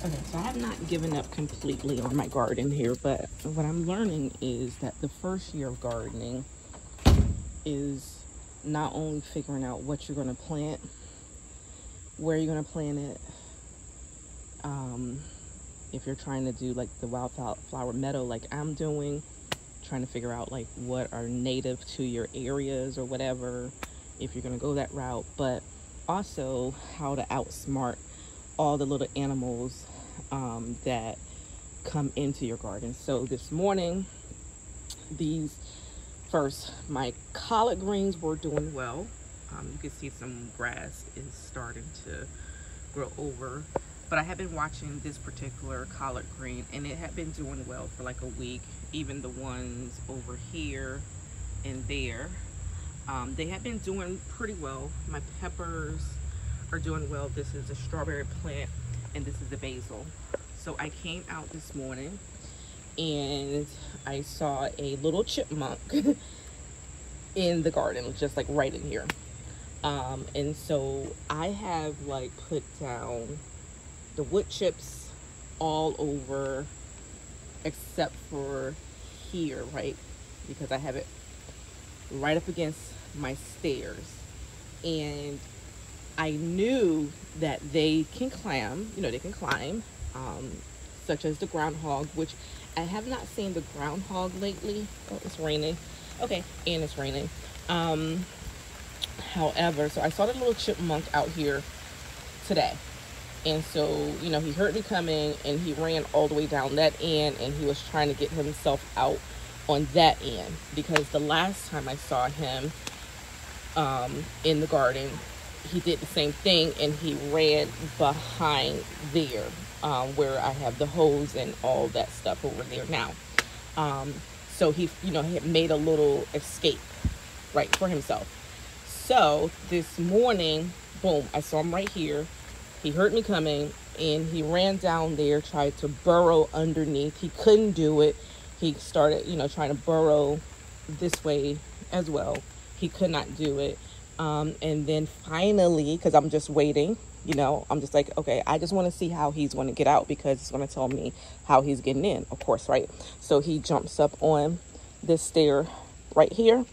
Okay, so I have not given up completely on my garden here, but what I'm learning is that the first year of gardening is not only figuring out what you're going to plant, where you're going to plant it, if you're trying to do like the wildflower meadow like I'm doing, trying to figure out like what are native to your areas or whatever, if you're going to go that route, but also how to outsmart all the little animals that come into your garden. So this morning, my collard greens were doing well. You can see some grass is starting to grow over, but I have been watching this particular collard green and it had been doing well for like a week. Even the ones over here and there, they have been doing pretty well. My peppers are doing well. This is a strawberry plant and this is the basil. So I came out this morning and I saw a little chipmunk in the garden, just like right in here. And so I have like put down the wood chips all over except for here, right? Because I have it right up against my stairs. And I knew that they can climb, they can climb, such as the groundhog, which I have not seen the groundhog lately. Oh, it's raining. Okay, and it's raining. However, so I saw the little chipmunk out here today. And so, he heard me coming and he ran all the way down that end and he was trying to get himself out on that end. Because the last time I saw him in the garden, he did the same thing and he ran behind there where I have the hose and all that stuff over there now. So he had made a little escape, right, for himself. So this morning, boom, I saw him right here. He heard me coming and he ran down there, tried to burrow underneath. He couldn't do it. He started, trying to burrow this way as well. He could not do it. And then finally, because I'm just waiting, I'm just like, okay, I just want to see how he's going to get out because it's going to tell me how he's getting in, of course, right? So he jumps up on this stair right here,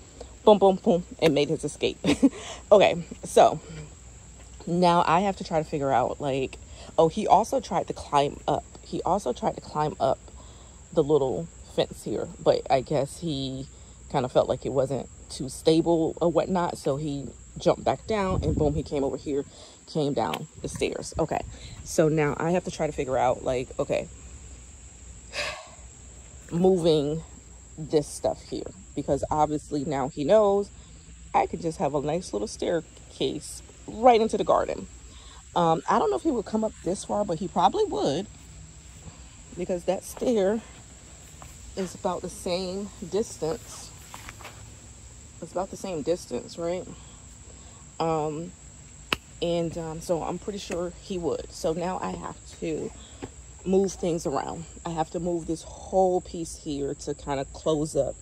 boom, boom, boom, and made his escape. Okay, so now I have to try to figure out, like, oh, he also tried to climb up. He also tried to climb up the little fence here, but I guess he kind of felt like it wasn't too stable or whatnot, so he jumped back down and boom, he came over here, came down the stairs. Okay, so now I have to try to figure out, like, okay, moving this stuff here, because obviously now he knows I can just have a nice little staircase right into the garden. I don't know if he would come up this far, but he probably would, because that stair is about the same distance. It's about the same distance, right? So I'm pretty sure he would. So now I have to move things around. I have to move this whole piece here to kind of close up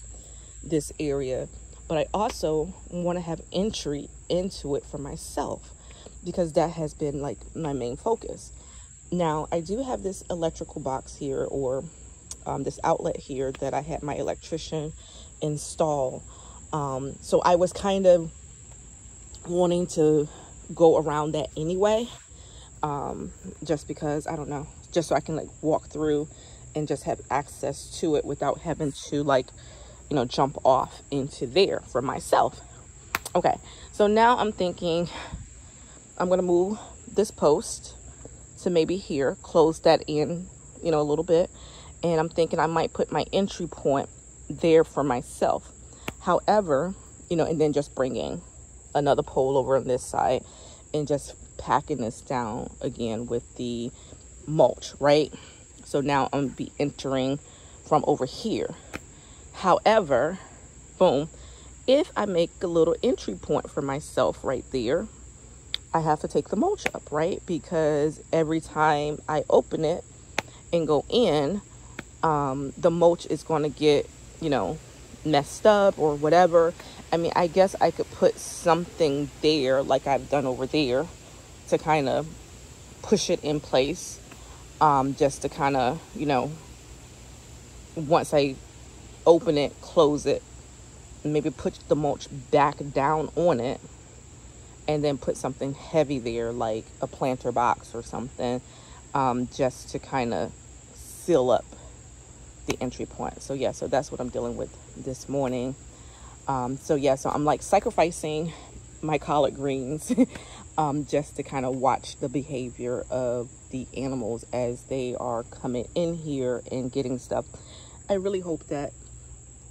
this area. But I also want to have entry into it for myself, because that has been like my main focus. Now, I do have this electrical box here, or this outlet here that I had my electrician install. So I was kind of wanting to go around that anyway, just because, I don't know, just so I can like walk through and just have access to it without having to like, jump off into there for myself. Okay, so now I'm thinking I'm going to move this post to maybe here, close that in, a little bit. And I'm thinking I might put my entry point there for myself. However, and then just bringing another pole over on this side and just packing this down again with the mulch, right? So now I'm going to be entering from over here. However, boom, if I make a little entry point for myself right there, I have to take the mulch up, right? Because every time I open it and go in, the mulch is going to get, messed up or whatever. I mean, I guess I could put something there like I've done over there to kind of push it in place. just to kind of, you know, once I open it, close it, maybe put the mulch back down on it, and then put something heavy there like a planter box or something, just to kind of seal up the entry point. So yeah, so that's what I'm dealing with this morning. So yeah, so I'm like sacrificing my collard greens just to kind of watch the behavior of the animals as they are coming in here and getting stuff. I really hope that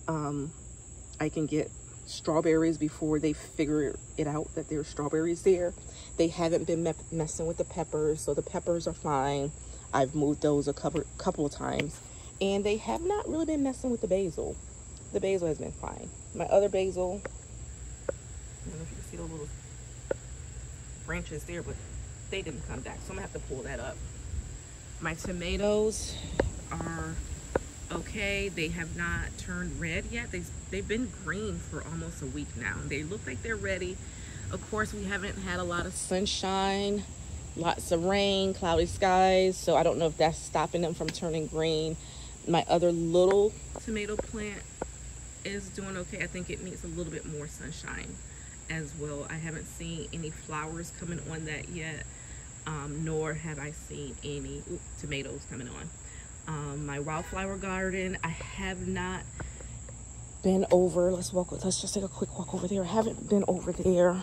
I can get strawberries before they figure it out that there's strawberries there. They haven't been messing with the peppers, so the peppers are fine. I've moved those a couple of times, and they have not really been messing with the basil. The basil has been fine. My other basil, I don't know if you can see the little branches there, but they didn't come back, so I'm gonna have to pull that up. My tomatoes are okay. They have not turned red yet. They've been green for almost a week now. They look like they're ready. Of course, we haven't had a lot of sunshine, lots of rain, cloudy skies, so I don't know if that's stopping them from turning green. My other little tomato plant is doing okay. I think it needs a little bit more sunshine as well. I haven't seen any flowers coming on that yet, nor have I seen any tomatoes coming on. My wildflower garden, I have not been over. Let's just take a quick walk over there. I haven't been over there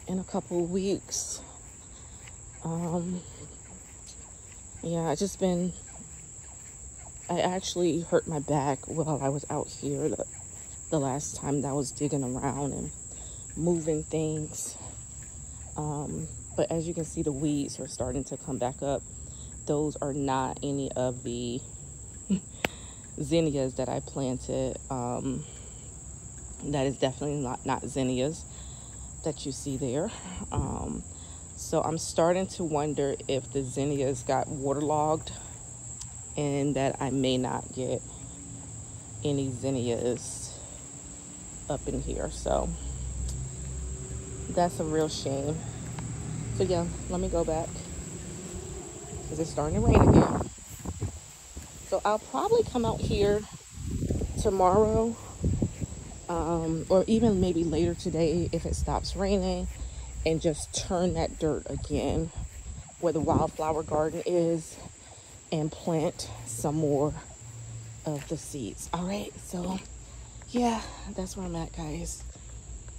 in a couple of weeks. Yeah, I actually hurt my back while I was out here the last time that I was digging around and moving things. But as you can see, the weeds are starting to come back up. Those are not any of the zinnias that I planted. That is definitely not zinnias that you see there. So I'm starting to wonder if the zinnias got waterlogged and that I may not get any zinnias up in here. So that's a real shame. So yeah, let me go back because it's starting to rain again. So I'll probably come out here tomorrow, or even maybe later today if it stops raining, and just turn that dirt again where the wildflower garden is and plant some more of the seeds. All right, so yeah, that's where I'm at, guys.